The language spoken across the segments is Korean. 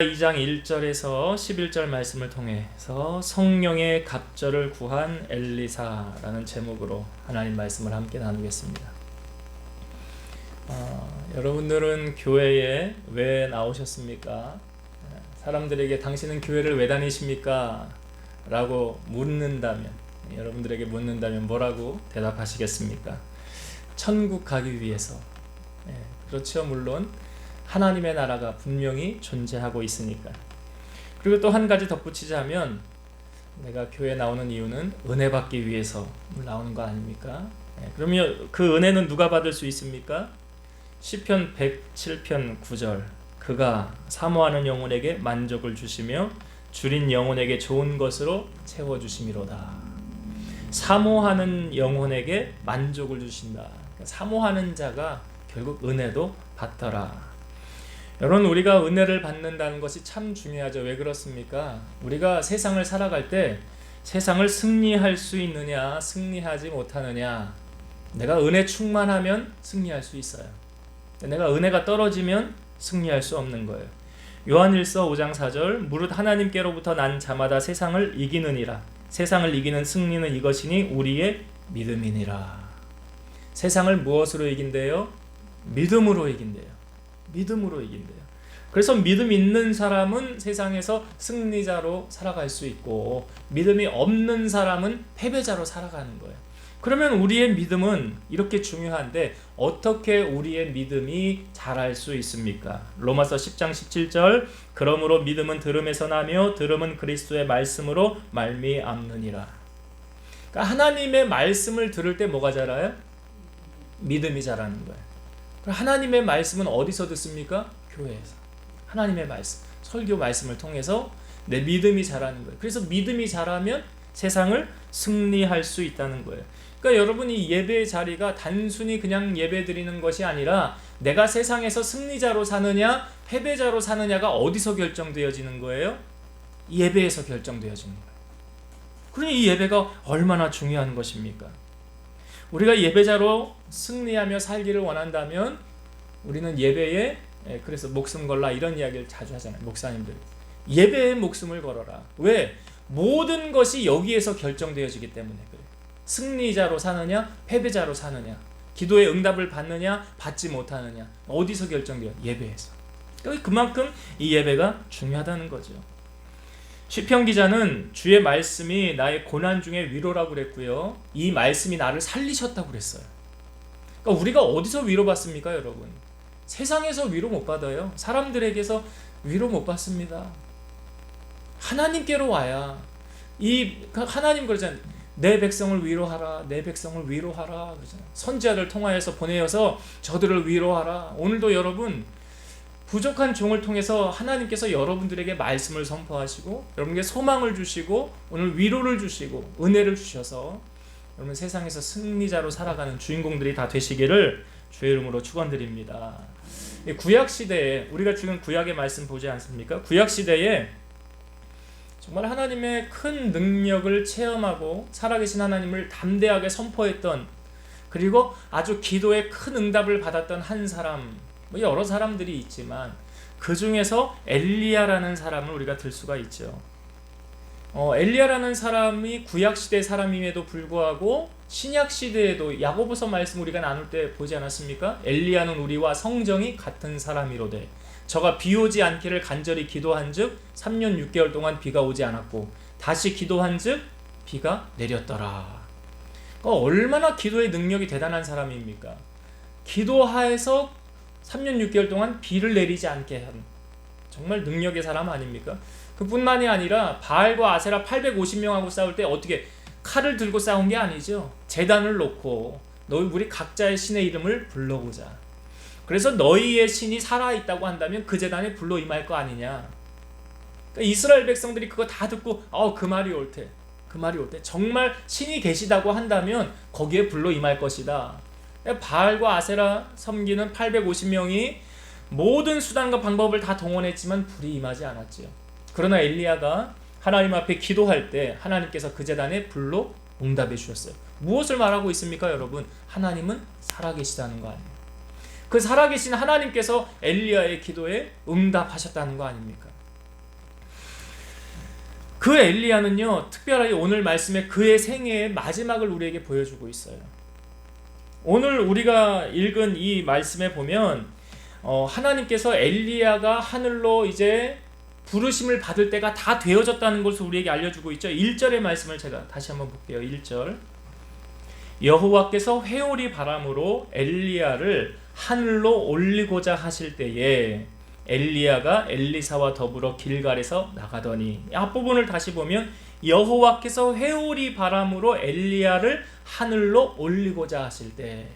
2장 1절에서 11절 말씀을 통해서 성령의 갑절을 구한 엘리사라는 제목으로 하나님 말씀을 함께 나누겠습니다. 여러분들은 교회에 왜 나오셨습니까? 사람들에게 당신은 교회를 왜 다니십니까? 라고 여러분들에게 묻는다면 뭐라고 대답하시겠습니까? 천국 가기 위해서. 그렇죠. 물론 하나님의 나라가 분명히 존재하고 있으니까. 그리고 또 한 가지 덧붙이자면 내가 교회에 나오는 이유는 은혜 받기 위해서 나오는 거 아닙니까? 그러면 그 은혜는 누가 받을 수 있습니까? 시편 107편 9절 그가 사모하는 영혼에게 만족을 주시며 줄인 영혼에게 좋은 것으로 채워주심이로다. 사모하는 영혼에게 만족을 주신다. 사모하는 자가 결국 은혜도 받더라. 여러분, 우리가 은혜를 받는다는 것이 참 중요하죠. 왜 그렇습니까? 우리가 세상을 살아갈 때 세상을 승리할 수 있느냐 승리하지 못하느냐, 내가 은혜 충만하면 승리할 수 있어요. 내가 은혜가 떨어지면 승리할 수 없는 거예요. 요한일서 5장 4절 무릇 하나님께로부터 난 자마다 세상을 이기느니라. 세상을 이기는 승리는 이것이니 우리의 믿음이니라. 세상을 무엇으로 이긴대요? 믿음으로 이긴대요. 믿음으로 이긴대요. 그래서 믿음 있는 사람은 세상에서 승리자로 살아갈 수 있고 믿음이 없는 사람은 패배자로 살아가는 거예요. 그러면 우리의 믿음은 이렇게 중요한데 어떻게 우리의 믿음이 자랄 수 있습니까? 로마서 10장 17절 그러므로 믿음은 들음에서 나며 들음은 그리스도의 말씀으로 말미암느니라. 그러니까 하나님의 말씀을 들을 때 뭐가 자라요? 믿음이 자라는 거예요. 하나님의 말씀은 어디서 듣습니까? 교회에서. 하나님의 말씀, 설교 말씀을 통해서 내 믿음이 자라는 거예요. 그래서 믿음이 자라면 세상을 승리할 수 있다는 거예요. 그러니까 여러분, 이 예배의 자리가 단순히 그냥 예배 드리는 것이 아니라 내가 세상에서 승리자로 사느냐 패배자로 사느냐가 어디서 결정되어지는 거예요? 예배에서 결정되어지는 거예요. 그러니 이 예배가 얼마나 중요한 것입니까? 우리가 예배자로 승리하며 살기를 원한다면 우리는 예배에, 그래서 목숨 걸라 이런 이야기를 자주 하잖아요. 목사님들 예배에 목숨을 걸어라. 왜? 모든 것이 여기에서 결정되어지기 때문에 그래요. 승리자로 사느냐 패배자로 사느냐, 기도의 응답을 받느냐 받지 못하느냐, 어디서 결정돼요? 예배에서. 그만큼 이 예배가 중요하다는 거죠. 시편 기자는 주의 말씀이 나의 고난 중에 위로라고 그랬고요. 이 말씀이 나를 살리셨다고 그랬어요. 그러니까 우리가 어디서 위로받습니까, 여러분? 세상에서 위로 못 받아요. 사람들에게서 위로 못 받습니다. 하나님께로 와야. 하나님 그러잖아요. 내 백성을 위로하라. 내 백성을 위로하라. 그러잖아요. 선지자를 통하여서 보내어서 저들을 위로하라. 오늘도 여러분, 부족한 종을 통해서 하나님께서 여러분들에게 말씀을 선포하시고 여러분에게 소망을 주시고 오늘 위로를 주시고 은혜를 주셔서 여러분 세상에서 승리자로 살아가는 주인공들이 다 되시기를 주의 이름으로 축원드립니다. 구약시대에, 우리가 지금 구약의 말씀 보지 않습니까? 구약시대에 정말 하나님의 큰 능력을 체험하고 살아계신 하나님을 담대하게 선포했던, 그리고 아주 기도에 큰 응답을 받았던 한 사람, 여러 사람들이 있지만 그 중에서 엘리야라는 사람을 우리가 들 수가 있죠. 엘리야라는 사람이 구약시대 사람임에도 불구하고 신약시대에도 야고보서 말씀 우리가 나눌 때 보지 않았습니까? 엘리야는 우리와 성정이 같은 사람이로되 저가 비 오지 않기를 간절히 기도한즉 3년 6개월 동안 비가 오지 않았고 다시 기도한즉 비가 내렸더라. 얼마나 기도의 능력이 대단한 사람입니까? 기도하에서 3년 6개월 동안 비를 내리지 않게 한 정말 능력의 사람 아닙니까? 그뿐만이 아니라 바알과 아세라 850명하고 싸울 때 어떻게 칼을 들고 싸운 게 아니죠. 제단을 놓고 우리 각자의 신의 이름을 불러보자. 그래서 너희의 신이 살아있다고 한다면 그 제단에 불러 임할 거 아니냐. 그러니까 이스라엘 백성들이 그거 다 듣고 그 말이 옳대. 정말 신이 계시다고 한다면 거기에 불러 임할 것이다. 바알과 아세라 섬기는 850명이 모든 수단과 방법을 다 동원했지만 불이 임하지 않았지요. 그러나 엘리야가 하나님 앞에 기도할 때 하나님께서 그 제단에 불로 응답해 주셨어요. 무엇을 말하고 있습니까, 여러분? 하나님은 살아계시다는 거 아니에요. 그 살아계신 하나님께서 엘리야의 기도에 응답하셨다는 거 아닙니까? 그 엘리야는요, 특별하게 오늘 말씀에 그의 생애의 마지막을 우리에게 보여주고 있어요. 오늘 우리가 읽은 이 말씀에 보면 하나님께서 엘리야가 하늘로 이제 부르심을 받을 때가 다 되어졌다는 것을 우리에게 알려주고 있죠. 1절의 말씀을 제가 다시 한번 볼게요. 1절. 여호와께서 회오리 바람으로 엘리야를 하늘로 올리고자 하실 때에 엘리야가 엘리사와 더불어 길갈에서 나가더니, 앞부분을 다시 보면 여호와께서 회오리 바람으로 엘리야를 하늘로 올리고자 하실 때,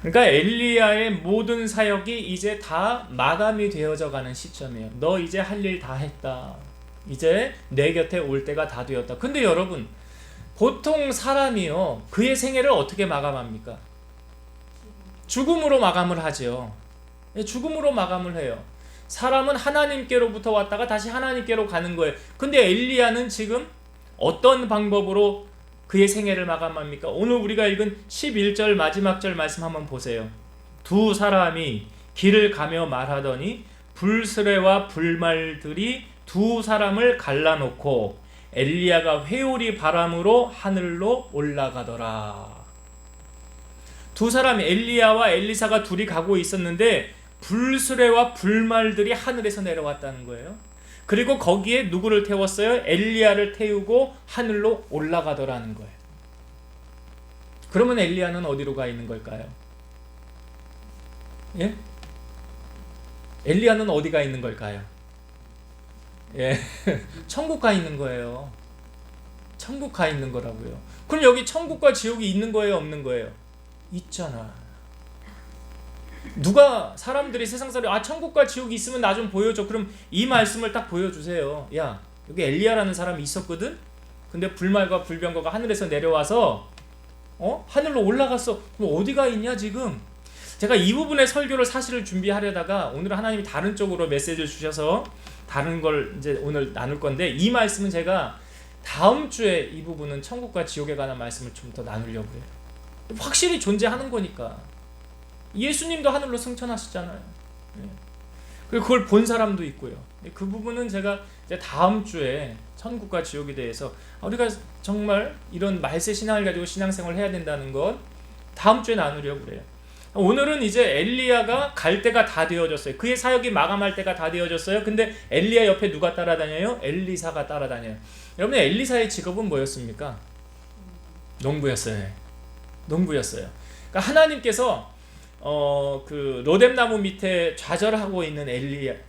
그러니까 엘리야의 모든 사역이 이제 다 마감이 되어져 가는 시점이에요. 너 이제 할 일 다 했다. 이제 내 곁에 올 때가 다 되었다. 근데 여러분, 보통 사람이요, 그의 생애를 어떻게 마감합니까? 죽음으로 마감을 하죠. 죽음으로 마감을 해요. 사람은 하나님께로부터 왔다가 다시 하나님께로 가는 거예요. 근데 엘리야는 지금 어떤 방법으로 그의 생애를 마감합니까? 오늘 우리가 읽은 11절 마지막 절 말씀 한번 보세요. 두 사람이 길을 가며 말하더니 불스레와 불말들이 두 사람을 갈라놓고 엘리야가 회오리 바람으로 하늘로 올라가더라. 두 사람, 엘리야와 엘리사가 둘이 가고 있었는데 불수레와 불말들이 하늘에서 내려왔다는 거예요. 그리고 거기에 누구를 태웠어요? 엘리야를 태우고 하늘로 올라가더라는 거예요. 그러면 엘리야는 어디로 가 있는 걸까요? 예? 엘리야는 어디가 있는 걸까요? 예, 천국 가 있는 거예요. 천국 가 있는 거라고요. 그럼 여기 천국과 지옥이 있는 거예요, 없는 거예요? 있잖아. 누가 사람들이 세상살이 천국과 지옥이 있으면 나 좀 보여줘. 그럼 이 말씀을 딱 보여주세요. 야, 여기 엘리야라는 사람이 있었거든. 근데 불말과 불병거가 하늘에서 내려와서 하늘로 올라갔어. 그럼 어디가 있냐 지금? 제가 이 부분의 설교를 사실을 준비하려다가 오늘 하나님이 다른 쪽으로 메시지를 주셔서 다른 걸 이제 오늘 나눌 건데, 이 말씀은 제가 다음 주에 이 부분은 천국과 지옥에 관한 말씀을 좀 더 나누려고 해요. 확실히 존재하는 거니까. 예수님도 하늘로 승천하셨잖아요. 그리고 그걸 본 사람도 있고요. 그 부분은 제가 이제 다음 주에 천국과 지옥에 대해서 우리가 정말 이런 말세 신앙을 가지고 신앙생활을 해야 된다는 것 다음 주에 나누려고 그래요. 오늘은 이제 엘리야가 갈 때가 다 되어졌어요. 그의 사역이 마감할 때가 다 되어졌어요. 근데 엘리야 옆에 누가 따라다녀요? 엘리사가 따라다녀요. 여러분, 엘리사의 직업은 뭐였습니까? 농부였어요. 농부였어요. 그러니까 하나님께서 그 로뎀나무 밑에 좌절하고 있는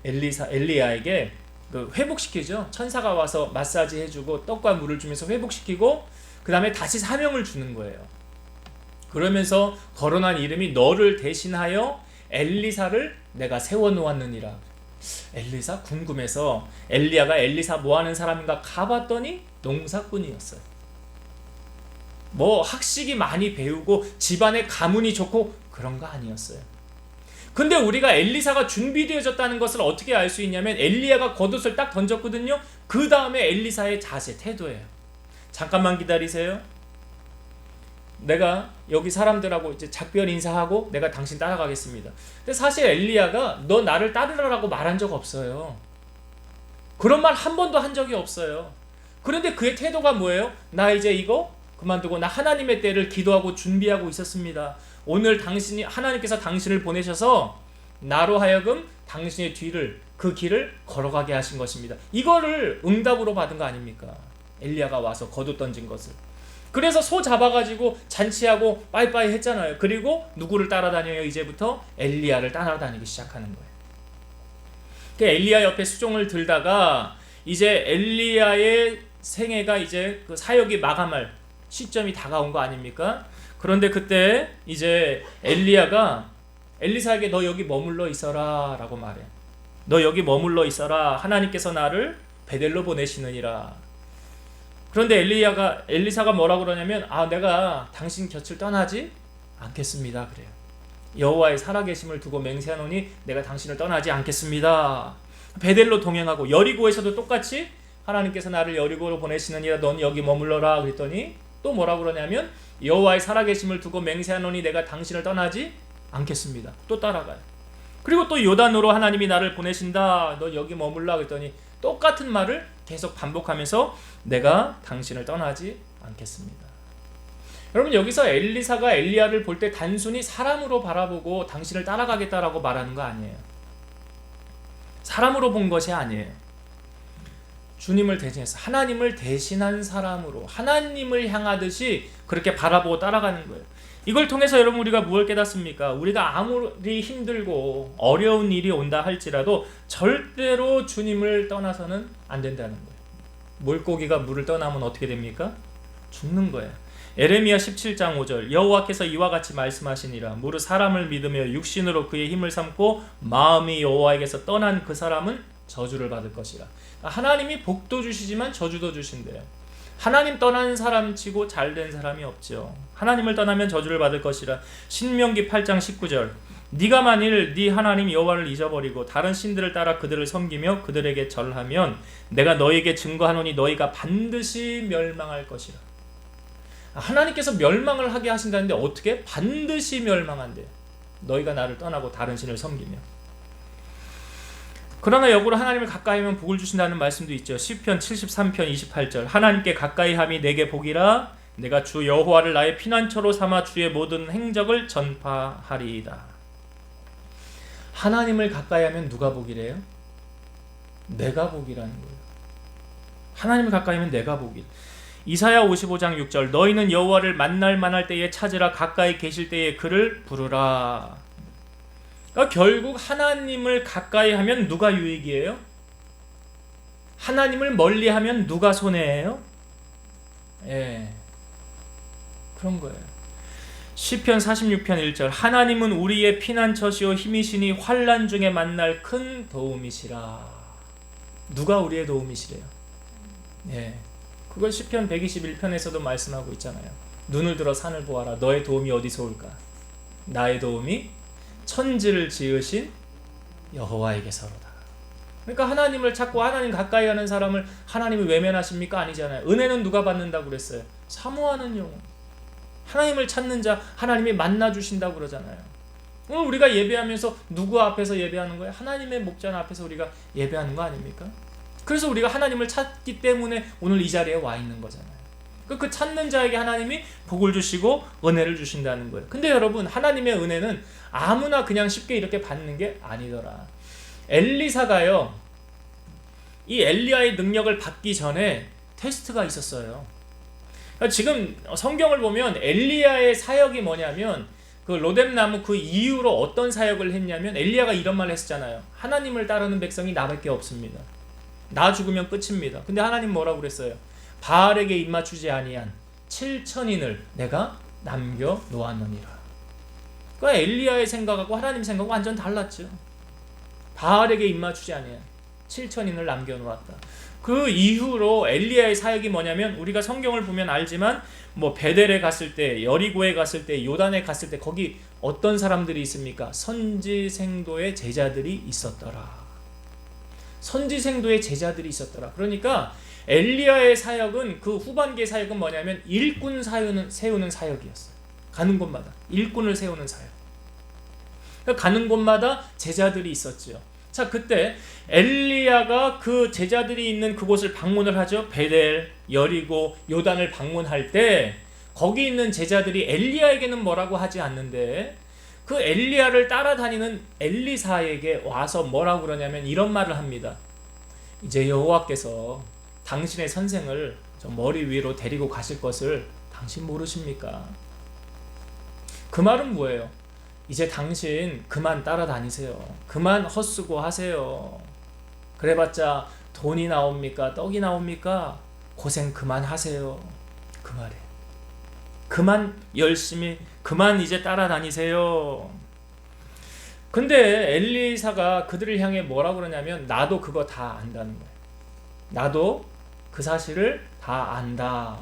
엘리야에게 그 회복시키죠. 천사가 와서 마사지 해주고 떡과 물을 주면서 회복시키고 그 다음에 다시 사명을 주는 거예요. 그러면서 거론한 이름이 너를 대신하여 엘리사를 내가 세워놓았느니라. 엘리사 궁금해서 엘리야가 엘리사 뭐하는 사람인가 가봤더니 농사꾼이었어요. 뭐 학식이 많이 배우고 집안에 가문이 좋고 그런 거 아니었어요. 근데 우리가 엘리사가 준비되어졌다는 것을 어떻게 알 수 있냐면 엘리야가 겉옷을 딱 던졌거든요. 그 다음에 엘리사의 자세, 태도예요. 잠깐만 기다리세요. 내가 여기 사람들하고 이제 작별 인사하고 내가 당신 따라가겠습니다. 근데 사실 엘리야가 너 나를 따르라고 말한 적 없어요. 그런 말 한 번도 한 적이 없어요. 그런데 그의 태도가 뭐예요? 나 이제 이거 그만두고 나 하나님의 때를 기도하고 준비하고 있었습니다. 오늘 하나님께서 당신을 보내셔서 나로 하여금 당신의 그 길을 걸어가게 하신 것입니다. 이거를 응답으로 받은 거 아닙니까? 엘리야가 와서 겉옷 던진 것을. 그래서 소 잡아가지고 잔치하고 빠이빠이 했잖아요. 그리고 누구를 따라다녀요? 이제부터 엘리야를 따라다니기 시작하는 거예요. 엘리야 옆에 수종을 들다가 이제 엘리야의 생애가 이제 그 사역이 마감할 시점이 다가온 거 아닙니까? 그런데 그때 이제 엘리야가 엘리사에게 너 여기 머물러 있어라 라고 말해. 너 여기 머물러 있어라. 하나님께서 나를 베델로 보내시느니라. 그런데 엘리사가 뭐라고 그러냐면 내가 당신 곁을 떠나지 않겠습니다 그래요. 여호와의 살아계심을 두고 맹세하노니 내가 당신을 떠나지 않겠습니다. 베델로 동행하고 여리고에서도 똑같이 하나님께서 나를 여리고로 보내시느니라. 넌 여기 머물러라 그랬더니 또 뭐라고 그러냐면 여호와의 살아계심을 두고 맹세하노니 내가 당신을 떠나지 않겠습니다. 또 따라가요. 그리고 또 요단으로 하나님이 나를 보내신다. 너 여기 머물라 그랬더니 똑같은 말을 계속 반복하면서 내가 당신을 떠나지 않겠습니다. 여러분, 여기서 엘리사가 엘리야를 볼 때 단순히 사람으로 바라보고 당신을 따라가겠다라고 말하는 거 아니에요. 사람으로 본 것이 아니에요. 주님을 대신해서 하나님을 대신한 사람으로 하나님을 향하듯이 그렇게 바라보고 따라가는 거예요. 이걸 통해서 여러분, 우리가 무엇을 깨닫습니까? 우리가 아무리 힘들고 어려운 일이 온다 할지라도 절대로 주님을 떠나서는 안 된다는 거예요. 물고기가 물을 떠나면 어떻게 됩니까? 죽는 거예요. 에레미야 17장 5절, 여호와께서 이와 같이 말씀하시니라. 무릇 사람을 믿으며 육신으로 그의 힘을 삼고 마음이 여호와에게서 떠난 그 사람은 저주를 받을 것이라. 하나님이 복도 주시지만 저주도 주신대요. 하나님 떠난 사람 치고 잘된 사람이 없죠. 하나님을 떠나면 저주를 받을 것이라. 신명기 8장 19절, 네가 만일 네 하나님 여호와를 잊어버리고 다른 신들을 따라 그들을 섬기며 그들에게 절하면 내가 너희에게 증거하노니 너희가 반드시 멸망할 것이라. 하나님께서 멸망을 하게 하신다는데 어떻게? 반드시 멸망한대. 너희가 나를 떠나고 다른 신을 섬기며. 그러나 역으로 하나님을 가까이 하면 복을 주신다는 말씀도 있죠. 시편 73편 28절, 하나님께 가까이 함이 내게 복이라. 내가 주 여호와를 나의 피난처로 삼아 주의 모든 행적을 전파하리이다. 하나님을 가까이 하면 누가 복이래요? 내가 복이라는 거예요. 하나님을 가까이 하면 내가 복이래. 이사야 55장 6절, 너희는 여호와를 만날 만할 때에 찾으라. 가까이 계실 때에 그를 부르라. 그러니까 결국 하나님을 가까이 하면 누가 유익이에요? 하나님을 멀리 하면 누가 손해예요? 예, 그런 거예요. 시편 46편 1절, 하나님은 우리의 피난처시오 힘이시니 환난 중에 만날 큰 도움이시라. 누가 우리의 도움이시래요? 예, 그걸 시편 121편에서도 말씀하고 있잖아요. 눈을 들어 산을 보아라. 너의 도움이 어디서 올까? 나의 도움이 천지를 지으신 여호와에게서로다. 그러니까 하나님을 찾고 하나님 가까이 하는 사람을 하나님이 외면하십니까? 아니잖아요. 은혜는 누가 받는다고 그랬어요? 사모하는 영혼. 하나님을 찾는 자 하나님이 만나주신다고 그러잖아요. 오늘 우리가 예배하면서 누구 앞에서 예배하는 거예요? 하나님의 목전 앞에서 우리가 예배하는 거 아닙니까? 그래서 우리가 하나님을 찾기 때문에 오늘 이 자리에 와 있는 거잖아요. 그 찾는 자에게 하나님이 복을 주시고 은혜를 주신다는 거예요. 근데 여러분, 하나님의 은혜는 아무나 그냥 쉽게 이렇게 받는 게 아니더라. 엘리사가요, 이 엘리야의 능력을 받기 전에 테스트가 있었어요. 그러니까 지금 성경을 보면 엘리야의 사역이 뭐냐면, 그 로뎀나무 그 이후로 어떤 사역을 했냐면, 엘리야가 이런 말을 했었잖아요. 하나님을 따르는 백성이 나밖에 없습니다. 나 죽으면 끝입니다. 근데 하나님 뭐라고 그랬어요? 바알에게 입맞추지 아니한 7천인을 내가 남겨 놓았느니라. 그러니까 엘리야의 생각하고 하나님 생각은 완전 달랐죠. 바알에게 입맞추지 아니한 7천인을 남겨 놓았다. 그 이후로 엘리야의 사역이 뭐냐면, 우리가 성경을 보면 알지만 뭐 베델에 갔을 때, 여리고에 갔을 때, 요단에 갔을 때 거기 어떤 사람들이 있습니까? 선지생도의 제자들이 있었더라. 선지생도의 제자들이 있었더라. 그러니까 엘리야의 사역은, 그 후반기의 사역은 뭐냐면 일꾼 세우는 사역이었어요. 가는 곳마다 일꾼을 세우는 사역. 그러니까 가는 곳마다 제자들이 있었죠. 자, 그때 엘리야가 그 제자들이 있는 그곳을 방문을 하죠. 베델, 여리고, 요단을 방문할 때 거기 있는 제자들이 엘리야에게는 뭐라고 하지 않는데, 그 엘리야를 따라다니는 엘리사에게 와서 뭐라고 그러냐면 이런 말을 합니다. 이제 여호와께서 당신의 선생을 저 머리 위로 데리고 가실 것을 당신 모르십니까? 그 말은 뭐예요? 이제 당신 그만 따라다니세요. 그만 헛수고 하세요. 그래봤자 돈이 나옵니까? 떡이 나옵니까? 고생 그만 하세요. 그 말이에요. 그만 열심히, 그만 이제 따라다니세요. 근데 엘리사가 그들을 향해 뭐라고 그러냐면, 나도 그거 다 안다는 거예요. 나도 그 사실을 다 안다.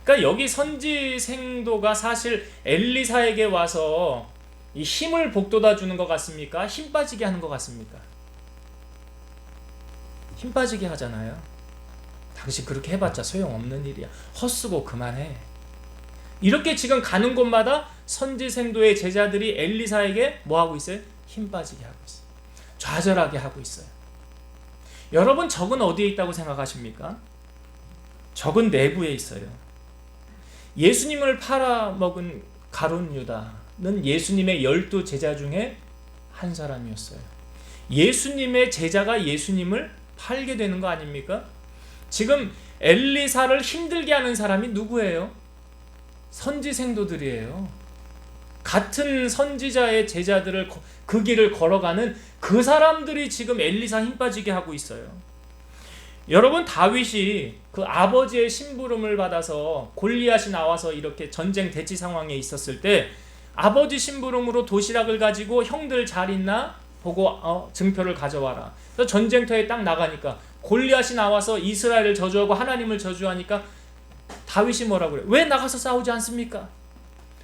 그러니까 여기 선지생도가 사실 엘리사에게 와서 이 힘을 북돋아 주는 것 같습니까? 힘 빠지게 하는 것 같습니까? 힘 빠지게 하잖아요. 당신 그렇게 해봤자 소용없는 일이야. 헛수고 그만해. 이렇게 지금 가는 곳마다 선지생도의 제자들이 엘리사에게 뭐하고 있어요? 힘 빠지게 하고 있어요. 좌절하게 하고 있어요. 여러분, 적은 어디에 있다고 생각하십니까? 적은 내부에 있어요. 예수님을 팔아먹은 가룟 유다는 예수님의 12 제자 중에 한 사람이었어요. 예수님의 제자가 예수님을 팔게 되는 거 아닙니까? 지금 엘리사를 힘들게 하는 사람이 누구예요? 선지 생도들이에요. 같은 선지자의 제자들을 그 길을 걸어가는 그 사람들이 지금 엘리사 힘 빠지게 하고 있어요. 여러분, 다윗이 그 아버지의 심부름을 받아서 골리앗이 나와서 이렇게 전쟁 대치 상황에 있었을 때 아버지 심부름으로 도시락을 가지고 형들 잘 있나 보고 증표를 가져와라. 그래서 전쟁터에 딱 나가니까 골리앗이 나와서 이스라엘을 저주하고 하나님을 저주하니까 다윗이 뭐라고 그래요? 왜 나가서 싸우지 않습니까?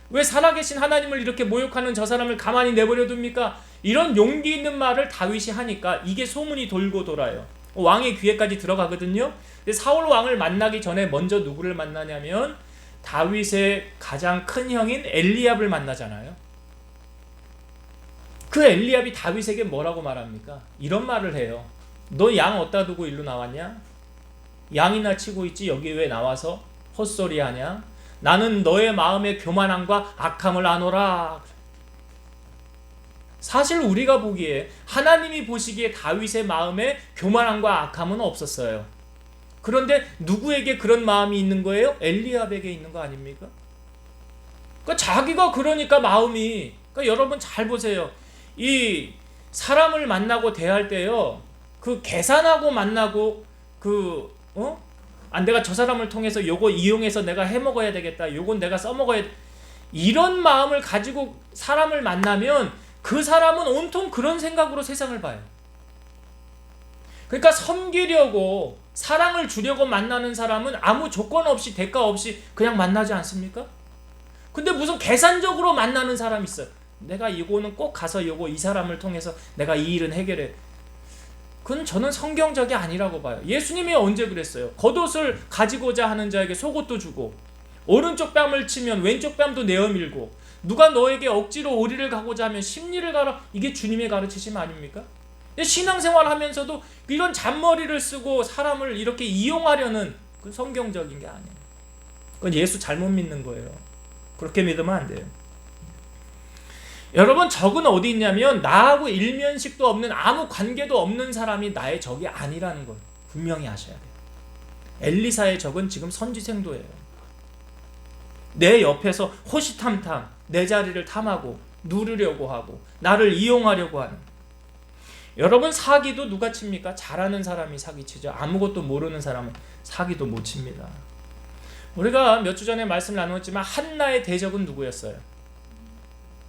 왜 살아계신 하나님을 이렇게 모욕하는 저 사람을 가만히 내버려 둡니까? 이런 용기 있는 말을 다윗이 하니까 이게 소문이 돌고 돌아요. 왕의 귀에까지 들어가거든요. 근데 사울 왕을 만나기 전에 먼저 누구를 만나냐면 다윗의 가장 큰 형인 엘리압을 만나잖아요. 그 엘리압이 다윗에게 뭐라고 말합니까? 이런 말을 해요. 너 양 어디다 두고 일로 나왔냐? 양이나 치고 있지 여기 왜 나와서 헛소리 하냐? 나는 너의 마음의 교만함과 악함을 아노라. 사실 우리가 보기에, 하나님이 보시기에 다윗의 마음에 교만함과 악함은 없었어요. 그런데 누구에게 그런 마음이 있는 거예요? 엘리압에게 있는 거 아닙니까? 그러니까 자기가 그러니까 마음이, 그러니까 여러분 잘 보세요. 이 사람을 만나고 대할 때요, 그 계산하고 만나고 내가 저 사람을 통해서 요거 이용해서 내가 해먹어야 되겠다, 요건 내가 써먹어야 돼, 이런 마음을 가지고 사람을 만나면 그 사람은 온통 그런 생각으로 세상을 봐요. 그러니까 섬기려고, 사랑을 주려고 만나는 사람은 아무 조건 없이, 대가 없이 그냥 만나지 않습니까? 근데 무슨 계산적으로 만나는 사람이 있어요. 내가 이거는 꼭 가서 이 사람을 통해서 내가 이 일은 해결해. 그건 저는 성경적이 아니라고 봐요. 예수님이 언제 그랬어요? 겉옷을 가지고자 하는 자에게 속옷도 주고, 오른쪽 뺨을 치면 왼쪽 뺨도 내어밀고, 누가 너에게 억지로 오리를 가고자 하면 십리를 가라. 이게 주님의 가르치심 아닙니까? 신앙생활 하면서도 이런 잔머리를 쓰고 사람을 이렇게 이용하려는, 그 성경적인 게 아니에요. 그건 예수 잘못 믿는 거예요. 그렇게 믿으면 안 돼요. 여러분, 적은 어디 있냐면 나하고 일면식도 없는, 아무 관계도 없는 사람이 나의 적이 아니라는 걸 분명히 아셔야 돼요. 엘리사의 적은 지금 선지생도예요. 내 옆에서 호시탐탐 내 자리를 탐하고 누르려고 하고 나를 이용하려고 하는. 여러분, 사기도 누가 칩니까? 잘하는 사람이 사기치죠. 아무것도 모르는 사람은 사기도 못 칩니다. 우리가 몇 주 전에 말씀 나누었지만 한나의 대적은 누구였어요?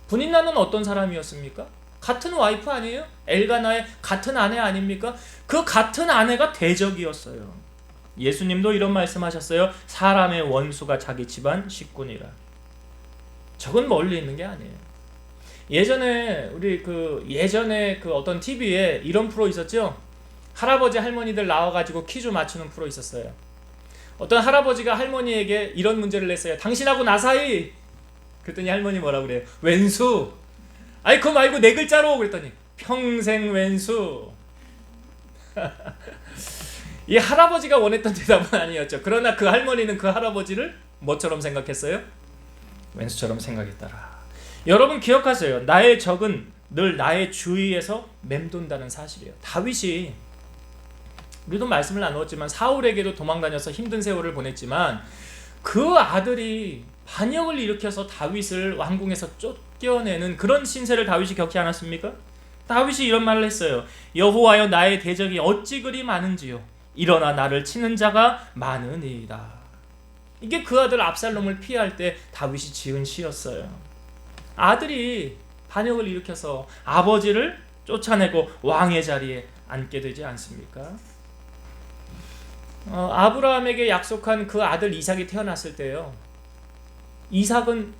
분인나는 어떤 사람이었습니까? 같은 와이프 아니에요? 엘가나의 같은 아내 아닙니까? 그 같은 아내가 대적이었어요. 예수님도 이런 말씀하셨어요. 사람의 원수가 자기 집안 식구니라. 적은 멀리 있는 게 아니에요. 예전에 그 어떤 TV에 이런 프로 있었죠. 할아버지 할머니들 나와가지고 퀴즈 맞추는 프로 있었어요. 어떤 할아버지가 할머니에게 이런 문제를 냈어요. 당신하고 나 사이. 그랬더니 할머니 뭐라고 그래요? 왼수. 아니 그거 말고 네 글자로. 그랬더니 평생 왼수. 이 할아버지가 원했던 대답은 아니었죠. 그러나 그 할머니는 그 할아버지를 뭐처럼 생각했어요? 왼수처럼 생각했더라. 여러분 기억하세요. 나의 적은 늘 나의 주위에서 맴돈다는 사실이에요. 다윗이, 우리도 말씀을 나누었지만 사울에게도 도망다녀서 힘든 세월을 보냈지만 그 아들이 반역을 일으켜서 다윗을 왕궁에서 쫓겨내는 그런 신세를 다윗이 겪지 않았습니까? 다윗이 이런 말을 했어요. 여호와여, 나의 대적이 어찌 그리 많은지요. 일어나 나를 치는 자가 많으니이다. 이게 그 아들 압살롬을 피할 때 다윗이 지은 시였어요. 아들이 반역을 일으켜서 아버지를 쫓아내고 왕의 자리에 앉게 되지 않습니까? 아브라함에게 약속한 그 아들 이삭이 태어났을 때요, 이삭은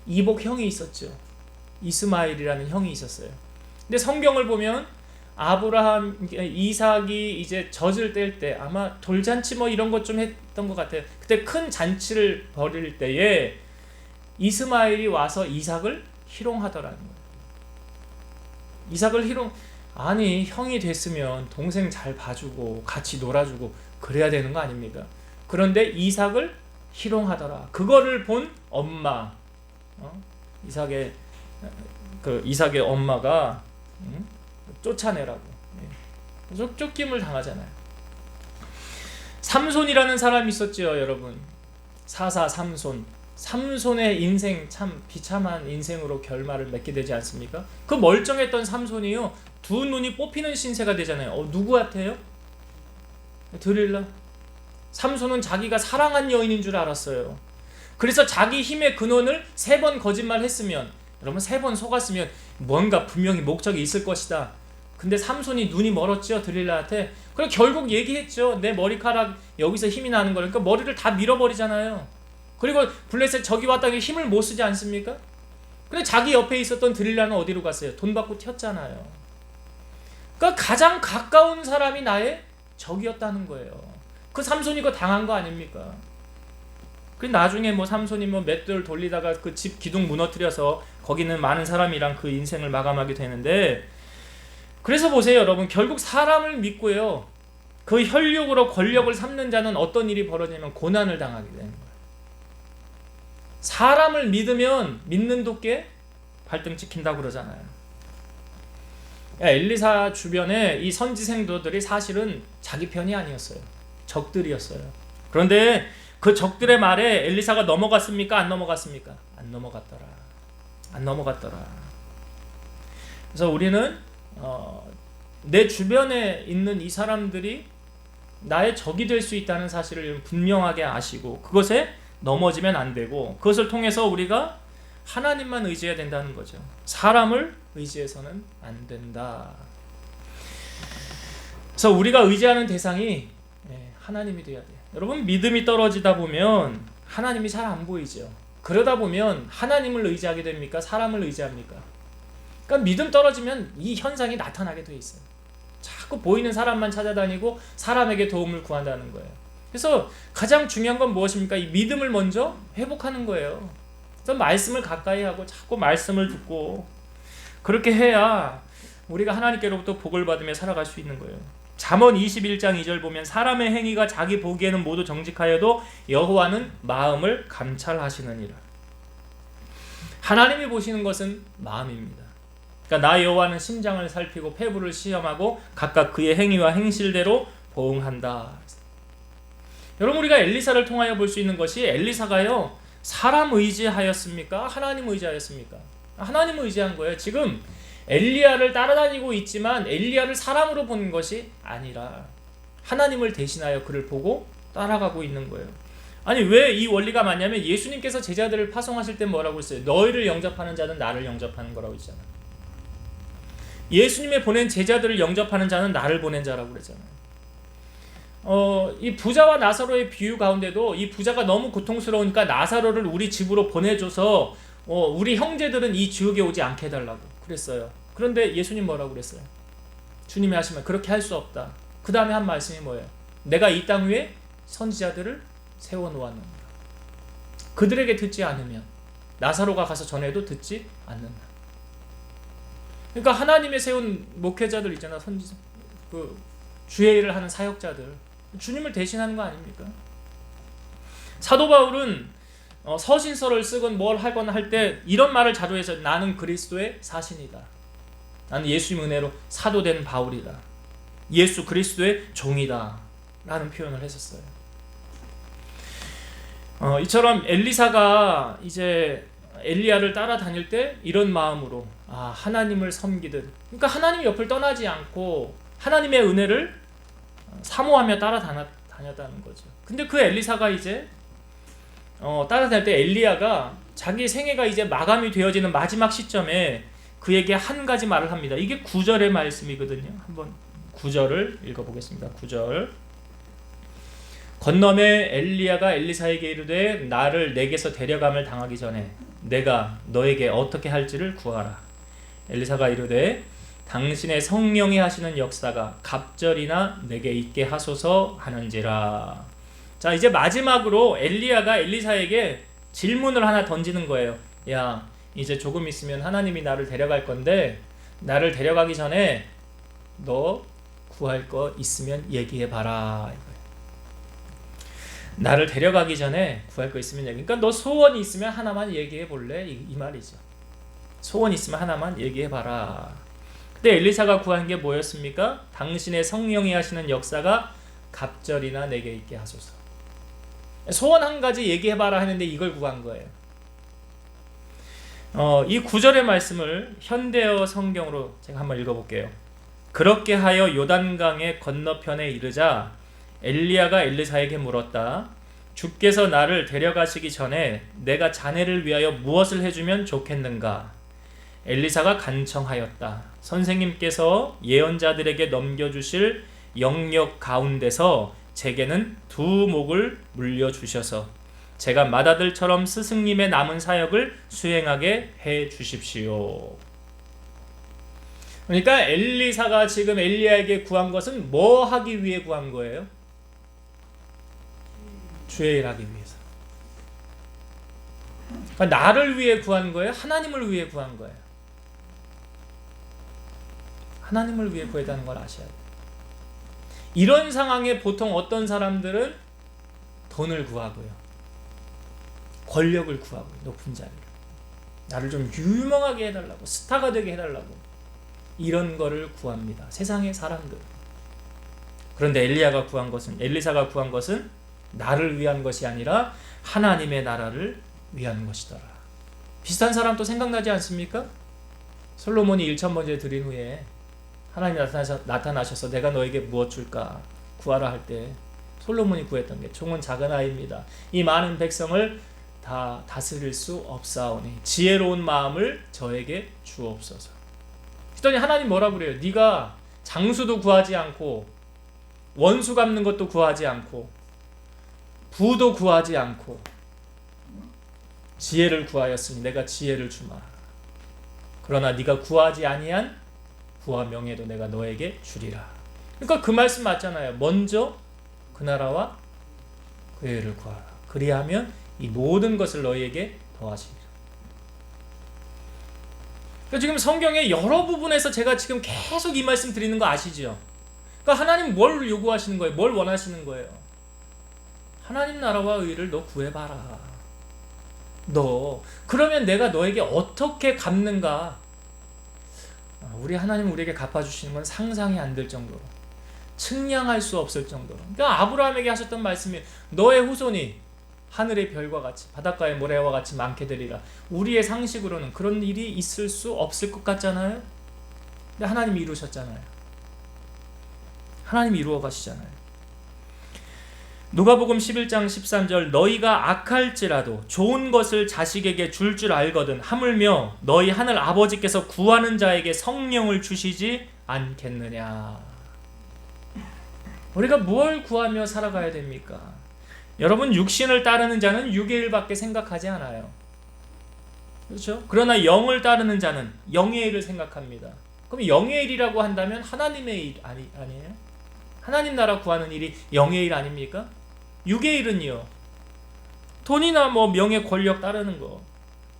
이복 형이 있었죠. 이스마엘이라는 형이 있었어요. 근데 성경을 보면 이삭이 이제 젖을 뗄 때, 아마 돌잔치 이런 것 좀 했던 것 같아요. 그때 큰 잔치를 벌일 때에 이스마엘이 와서 이삭을 희롱하더라는 거예요. 이삭을 아니 형이 됐으면 동생 잘 봐주고 같이 놀아주고 그래야 되는 거 아닙니까? 그런데 이삭을 희롱하더라. 그거를 본 엄마, 이삭의 엄마가 쫓아내라고 쫓김을 당하잖아요. 삼손이라는 사람이 있었죠, 여러분. 사사 삼손. 삼손의 인생 참 비참한 인생으로 결말을 맺게 되지 않습니까? 그 멀쩡했던 삼손이요, 두 눈이 뽑히는 신세가 되잖아요. 누구 같아요? 드릴라. 삼손은 자기가 사랑한 여인인 줄 알았어요. 그래서 자기 힘의 근원을 3번 거짓말했으면, 여러분 3번 속았으면 뭔가 분명히 목적이 있을 것이다. 근데 삼손이 눈이 멀었죠, 드릴라한테. 그래서 결국 얘기했죠. 내 머리카락 여기서 힘이 나는 거니까 머리를 다 밀어버리잖아요. 그리고 블레셋 저기 왔다가 힘을 못 쓰지 않습니까? 근데 자기 옆에 있었던 드릴라는 어디로 갔어요? 돈 받고 튀었잖아요. 그러니까 가장 가까운 사람이 나의 적이었다는 거예요. 그 삼손이 그거 당한 거 아닙니까? 그 나중에 삼손이 몇 돌 돌리다가 그 집 기둥 무너뜨려서 거기는 많은 사람이랑 그 인생을 마감하게 되는데, 그래서 보세요, 여러분. 결국 사람을 믿고요, 그 혈육으로 권력을 삼는 자는 어떤 일이 벌어지냐면 고난을 당하게 되는 거예요. 사람을 믿으면 믿는 도께 발등 찍힌다고 그러잖아요. 엘리사 주변에 이 선지생도들이 사실은 자기 편이 아니었어요. 적들이었어요. 그런데 그 적들의 말에 엘리사가 넘어갔습니까? 안 넘어갔습니까? 안 넘어갔더라. 안 넘어갔더라. 그래서 우리는 내 주변에 있는 이 사람들이 나의 적이 될 수 있다는 사실을 분명하게 아시고 그것에 넘어지면 안 되고, 그것을 통해서 우리가 하나님만 의지해야 된다는 거죠. 사람을 의지해서는 안 된다. 그래서 우리가 의지하는 대상이 하나님이 돼야 돼요. 여러분, 믿음이 떨어지다 보면 하나님이 잘 안 보이죠. 그러다 보면 하나님을 의지하게 됩니까? 사람을 의지합니까? 그러니까 믿음 떨어지면 이 현상이 나타나게 돼 있어요. 자꾸 보이는 사람만 찾아다니고 사람에게 도움을 구한다는 거예요. 그래서 가장 중요한 건 무엇입니까? 이 믿음을 먼저 회복하는 거예요. 그래서 말씀을 가까이 하고 자꾸 말씀을 듣고, 그렇게 해야 우리가 하나님께로부터 복을 받으며 살아갈 수 있는 거예요. 잠언 21장 2절 보면 사람의 행위가 자기 보기에는 모두 정직하여도 여호와는 마음을 감찰하시느니라. 하나님이 보시는 것은 마음입니다. 그러니까 나 여호와는 심장을 살피고 폐부를 시험하고 각각 그의 행위와 행실대로 보응한다. 여러분, 우리가 엘리사를 통하여 볼 수 있는 것이, 엘리사가요 사람 의지하였습니까? 하나님 의지하였습니까? 하나님을 의지한 거예요. 지금 엘리야를 따라다니고 있지만 엘리야를 사람으로 보는 것이 아니라 하나님을 대신하여 그를 보고 따라가고 있는 거예요. 아니, 왜 이 원리가 맞냐면 예수님께서 제자들을 파송하실 때 뭐라고 했어요? 너희를 영접하는 자는 나를 영접하는 거라고 했잖아요. 예수님의 보낸 제자들을 영접하는 자는 나를 보낸 자라고 그랬잖아요. 이 부자와 나사로의 비유 가운데도 이 부자가 너무 고통스러우니까 나사로를 우리 집으로 보내줘서 우리 형제들은 이 지옥에 오지 않게 해달라고 그랬어요. 그런데 예수님 뭐라고 그랬어요? 주님이 하시면 그렇게 할 수 없다. 그 다음에 한 말씀이 뭐예요? 내가 이 땅 위에 선지자들을 세워놓았는다. 그들에게 듣지 않으면 나사로가 가서 전해도 듣지 않는다. 그러니까 하나님의 세운 목회자들 있잖아, 선지자, 그 주의 일을 하는 사역자들, 주님을 대신하는 거 아닙니까? 사도 바울은 서신서를 쓰건 뭘 하거나 할 때 이런 말을 자주 해서 나는 그리스도의 사신이다. 나는 예수님 은혜로 사도된 바울이다. 예수 그리스도의 종이다. 라는 표현을 했었어요. 이처럼 엘리사가 이제 엘리야를 따라다닐 때 이런 마음으로 하나님을 섬기듯, 그러니까 하나님 옆을 떠나지 않고 하나님의 은혜를 사모하며 따라다녔다는 거죠. 근데 그 엘리사가 이제 따라다닐 때 엘리야가 자기 생애가 이제 마감이 되어지는 마지막 시점에 그에게 한 가지 말을 합니다. 이게 9절의 말씀이거든요. 한번 9절을 읽어보겠습니다. 9절. 건너매 엘리야가 엘리사에게 이르되 나를 내게서 데려감을 당하기 전에 내가 너에게 어떻게 할지를 구하라. 엘리사가 이르되 당신의 성령이 하시는 역사가 갑절이나 내게 있게 하소서 하는지라. 자, 이제 마지막으로 엘리야가 엘리사에게 질문을 하나 던지는 거예요. 야, 이제 조금 있으면 하나님이 나를 데려갈 건데 나를 데려가기 전에 너 구할 거 있으면 얘기해봐라 이거예요. 나를 데려가기 전에 구할 거 있으면 얘기. 그러니까 너 소원이 있으면 하나만 얘기해 볼래? 이 말이죠. 소원 있으면 하나만 얘기해 봐라. 근데 엘리사가 구한 게 뭐였습니까? 당신의 성령이 하시는 역사가 갑절이나 내게 있게 하소서. 소원 한 가지 얘기해 봐라 하는데 이걸 구한 거예요. 이 구절의 말씀을 현대어 성경으로 제가 한번 읽어볼게요. 그렇게 하여 요단강의 건너편에 이르자 엘리야가 엘리사에게 물었다. 주께서 나를 데려가시기 전에 내가 자네를 위하여 무엇을 해주면 좋겠는가? 엘리사가 간청하였다. 선생님께서 예언자들에게 넘겨주실 영역 가운데서 제게는 두 목을 물려주셔서 제가 맏아들처럼 스승님의 남은 사역을 수행하게 해 주십시오. 그러니까 엘리사가 지금 엘리야에게 구한 것은 뭐 하기 위해 구한 거예요? 주의 일 하기 위해서. 그러니까 나를 위해 구한 거예요? 하나님을 위해 구한 거예요? 하나님을 위해 구했다는 걸 아셔야 돼요. 이런 상황에 보통 어떤 사람들은 돈을 구하고요, 권력을 구하고요, 높은 자리를, 나를 좀 유명하게 해달라고, 스타가 되게 해달라고, 이런 거를 구합니다, 세상의 사람들. 그런데 엘리사가 구한 것은 나를 위한 것이 아니라 하나님의 나라를 위한 것이더라. 비슷한 사람 또 생각나지 않습니까? 솔로몬이 1,000번째 드린 후에 하나님이 나타나셔서 내가 너에게 무엇 줄까 구하라 할 때 솔로몬이 구했던 게 종은 작은 아이입니다. 이 많은 백성을 다 다스릴 수 없사오니 지혜로운 마음을 저에게 주옵소서. 그랬더니 하나님 뭐라 그래요? 네가 장수도 구하지 않고 원수 갚는 것도 구하지 않고 부도 구하지 않고 지혜를 구하였으니 내가 지혜를 주마. 그러나 네가 구하지 아니한 부와 명예도 내가 너에게 주리라. 그러니까 그 말씀 맞잖아요. 먼저 그 나라와 그의 의를 구하라. 그리하면 이 모든 것을 너희에게 더하시리라. 그러니까 지금 성경의 여러 부분에서 제가 지금 계속 이 말씀 드리는 거 아시죠? 그러니까 하나님 뭘 요구하시는 거예요? 뭘 원하시는 거예요? 하나님 나라와 의를 너 구해봐라. 너 그러면 내가 너에게 어떻게 갚는가? 우리 하나님 우리에게 갚아주시는 건 상상이 안 될 정도로, 측량할 수 없을 정도로. 그러니까 아브라함에게 하셨던 말씀이 너의 후손이 하늘의 별과 같이 바닷가의 모래와 같이 많게 되리라. 우리의 상식으로는 그런 일이 있을 수 없을 것 같잖아요. 근데 하나님이 이루셨잖아요. 하나님이 이루어 가시잖아요. 누가복음 11장 13절 너희가 악할지라도 좋은 것을 자식에게 줄 줄 알거든 하물며 너희 하늘 아버지께서 구하는 자에게 성령을 주시지 않겠느냐. 우리가 뭘 구하며 살아가야 됩니까? 여러분, 육신을 따르는 자는 육의 일밖에 생각하지 않아요. 그렇죠? 그러나 영을 따르는 자는 영의 일을 생각합니다. 그럼 영의 일이라고 한다면 하나님의 일 아니에요? 하나님 나라 구하는 일이 영의 일 아닙니까? 육의 일은요, 돈이나 명예, 권력 따르는 거.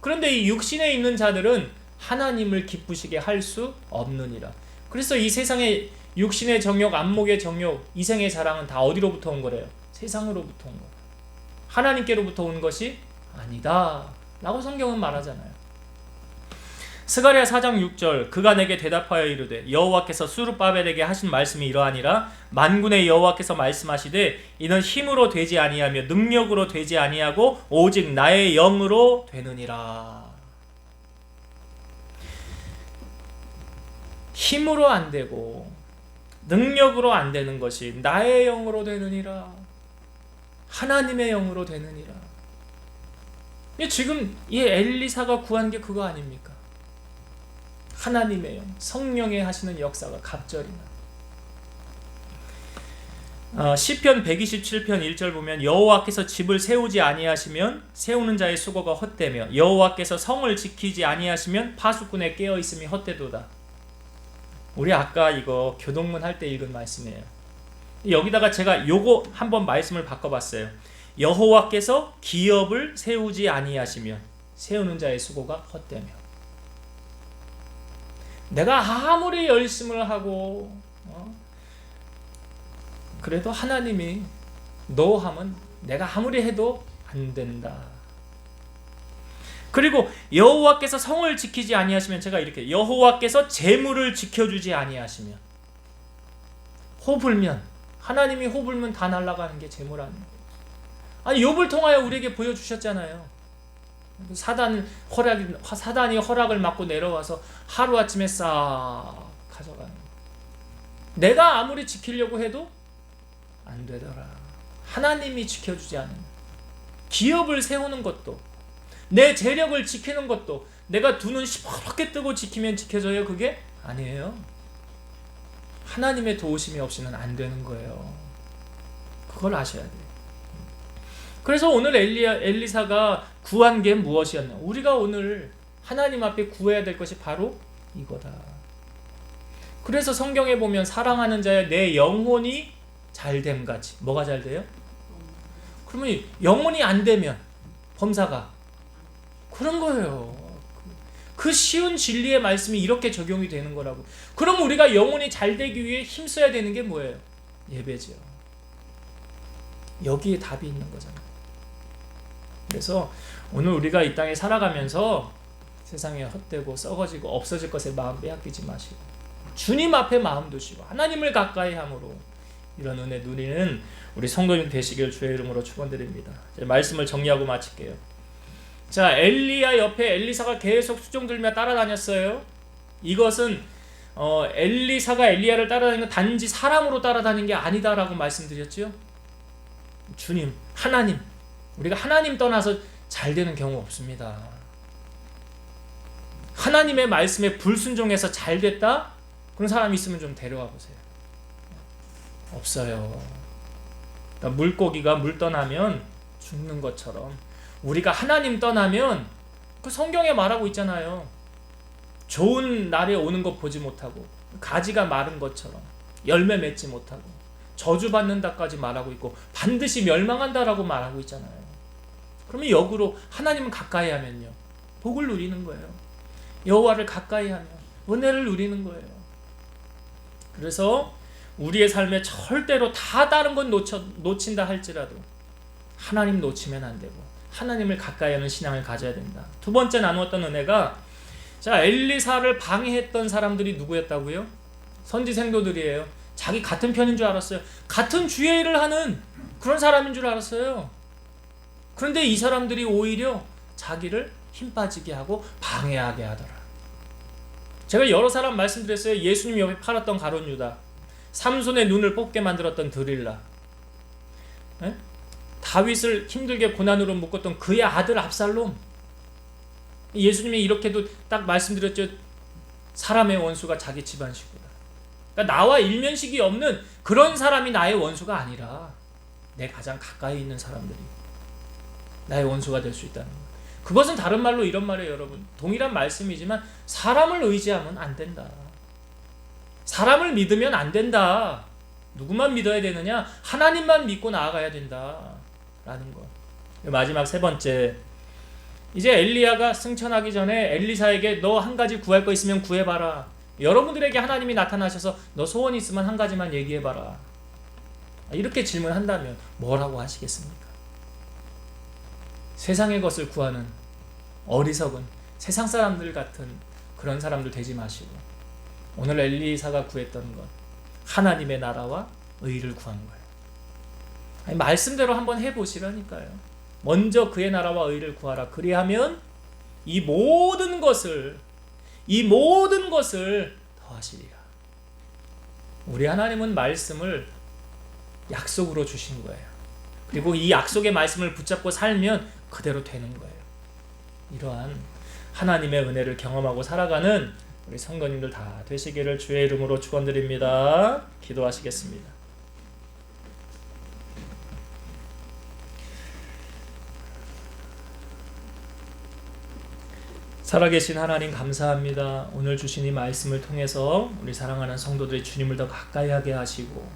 그런데 이 육신에 있는 자들은 하나님을 기쁘시게 할 수 없느니라. 그래서 이 세상의 육신의 정욕, 안목의 정욕, 이생의 자랑은 다 어디로부터 온 거래요? 세상으로부터 온 거. 하나님께로부터 온 것이 아니다 라고 성경은 말하잖아요. 스가랴 4장 6절 그가 내게 대답하여 이르되 여호와께서 수르바벨에게 하신 말씀이 이러하니라. 만군의 여호와께서 말씀하시되 이는 힘으로 되지 아니하며 능력으로 되지 아니하고 오직 나의 영으로 되느니라. 힘으로 안 되고 능력으로 안 되는 것이 나의 영으로 되느니라. 하나님의 영으로 되느니라. 지금 이 엘리사가 구한 게 그거 아닙니까? 하나님의 영, 성령의 하시는 역사가 갑절이나. 시편 127편 1절 보면 여호와께서 집을 세우지 아니하시면 세우는 자의 수고가 헛되며 여호와께서 성을 지키지 아니하시면 파수꾼의 깨어 있음이 헛되도다. 우리 아까 이거 교동문 할 때 읽은 말씀이에요. 여기다가 제가 요거 한번 말씀을 바꿔봤어요. 여호와께서 기업을 세우지 아니하시면 세우는 자의 수고가 헛되며. 내가 아무리 열심을 하고 그래도 하나님이 너 하면 내가 아무리 해도 안 된다. 그리고 여호와께서 성을 지키지 아니하시면, 제가 이렇게, 여호와께서 재물을 지켜주지 아니하시면, 호불면, 하나님이 호불면 다 날아가는 게 재물 아니에요. 아니, 욥을 통하여 우리에게 보여주셨잖아요. 사단이 허락을 받고 내려와서 하루아침에 싹 가져가는 거예요. 내가 아무리 지키려고 해도 안 되더라. 하나님이 지켜주지 않으면. 기업을 세우는 것도, 내 재력을 지키는 것도 내가 두 눈 시퍼렇게 뜨고 지키면 지켜져요? 그게 아니에요. 하나님의 도우심이 없이는 안 되는 거예요. 그걸 아셔야 돼요. 그래서 오늘 엘리사가 구한 게 무엇이었나? 우리가 오늘 하나님 앞에 구해야 될 것이 바로 이거다. 그래서 성경에 보면 사랑하는 자여 내 영혼이 잘됨 같이, 뭐가 잘 돼요? 그러면 영혼이 안 되면 범사가 그런 거예요. 그 쉬운 진리의 말씀이 이렇게 적용이 되는 거라고. 그럼 우리가 영혼이 잘 되기 위해 힘써야 되는 게 뭐예요? 예배죠. 여기에 답이 있는 거잖아요. 그래서 오늘 우리가 이 땅에 살아가면서 세상에 헛되고 썩어지고 없어질 것에 마음 빼앗기지 마시고 주님 앞에 마음 두시고 하나님을 가까이 함으로 이런 은혜 누리는 우리 성도님 되시길 주의 이름으로 축원드립니다. 말씀을 정리하고 마칠게요. 자, 엘리야 옆에 엘리사가 계속 수종 들며 따라다녔어요. 이것은 엘리사가 엘리야를 따라다니는 건 단지 사람으로 따라다니는 게 아니다라고 말씀드렸죠. 주님, 하나님, 우리가 하나님 떠나서 잘 되는 경우 없습니다. 하나님의 말씀에 불순종해서 잘 됐다? 그런 사람이 있으면 좀 데려와 보세요. 없어요. 그러니까 물고기가 물 떠나면 죽는 것처럼 우리가 하나님 떠나면, 그 성경에 말하고 있잖아요. 좋은 날에 오는 것 보지 못하고 가지가 마른 것처럼 열매 맺지 못하고 저주받는다까지 말하고 있고 반드시 멸망한다라고 말하고 있잖아요. 그러면 역으로 하나님은 가까이 하면요, 복을 누리는 거예요. 여호와를 가까이 하면 은혜를 누리는 거예요. 그래서 우리의 삶에 절대로 다 다른 건 놓친다 할지라도 하나님 놓치면 안 되고 하나님을 가까이 하는 신앙을 가져야 된다. 두 번째 나누었던 은혜가, 자, 엘리사를 방해했던 사람들이 누구였다고요? 선지 생도들이에요. 자기 같은 편인 줄 알았어요. 같은 주의 일을 하는 그런 사람인 줄 알았어요. 그런데 이 사람들이 오히려 자기를 힘 빠지게 하고 방해하게 하더라. 제가 여러 사람 말씀드렸어요. 예수님 옆에 팔았던 가룟 유다, 삼손의 눈을 뽑게 만들었던 드릴라, 에? 다윗을 힘들게 고난으로 묶었던 그의 아들 압살롬. 예수님이 이렇게도 딱 말씀드렸죠. 사람의 원수가 자기 집안 식구다. 그러니까 나와 일면식이 없는 그런 사람이 나의 원수가 아니라 내 가장 가까이 있는 사람들이 나의 원수가 될 수 있다는 것. 그것은 다른 말로 이런 말이에요, 여러분. 동일한 말씀이지만 사람을 의지하면 안 된다. 사람을 믿으면 안 된다. 누구만 믿어야 되느냐? 하나님만 믿고 나아가야 된다 라는 것. 마지막 세 번째, 이제 엘리야가 승천하기 전에 엘리사에게 너 한 가지 구할 거 있으면 구해봐라. 여러분들에게 하나님이 나타나셔서 너 소원 있으면 한 가지만 얘기해봐라, 이렇게 질문한다면 뭐라고 하시겠습니까? 세상의 것을 구하는 어리석은 세상 사람들 같은 그런 사람들 되지 마시고 오늘 엘리사가 구했던 것, 하나님의 나라와 의를 구한 거예요. 아니, 말씀대로 한번 해보시라니까요. 먼저 그의 나라와 의를 구하라. 그리하면 이 모든 것을 더하시리라. 우리 하나님은 말씀을 약속으로 주신 거예요. 그리고 이 약속의 말씀을 붙잡고 살면 그대로 되는 거예요. 이러한 하나님의 은혜를 경험하고 살아가는 우리 성도님들 다 되시기를 주의 이름으로 축원드립니다. 기도하시겠습니다. 살아계신 하나님 감사합니다. 오늘 주신 이 말씀을 통해서 우리 사랑하는 성도들이 주님을 더 가까이 하게 하시고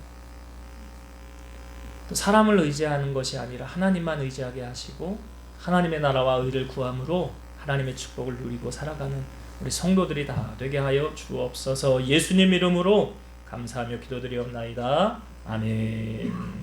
또 사람을 의지하는 것이 아니라 하나님만 의지하게 하시고 하나님의 나라와 의를 구함으로 하나님의 축복을 누리고 살아가는 우리 성도들이 다 되게 하여 주옵소서. 예수님 이름으로 감사하며 기도드리옵나이다. 아멘.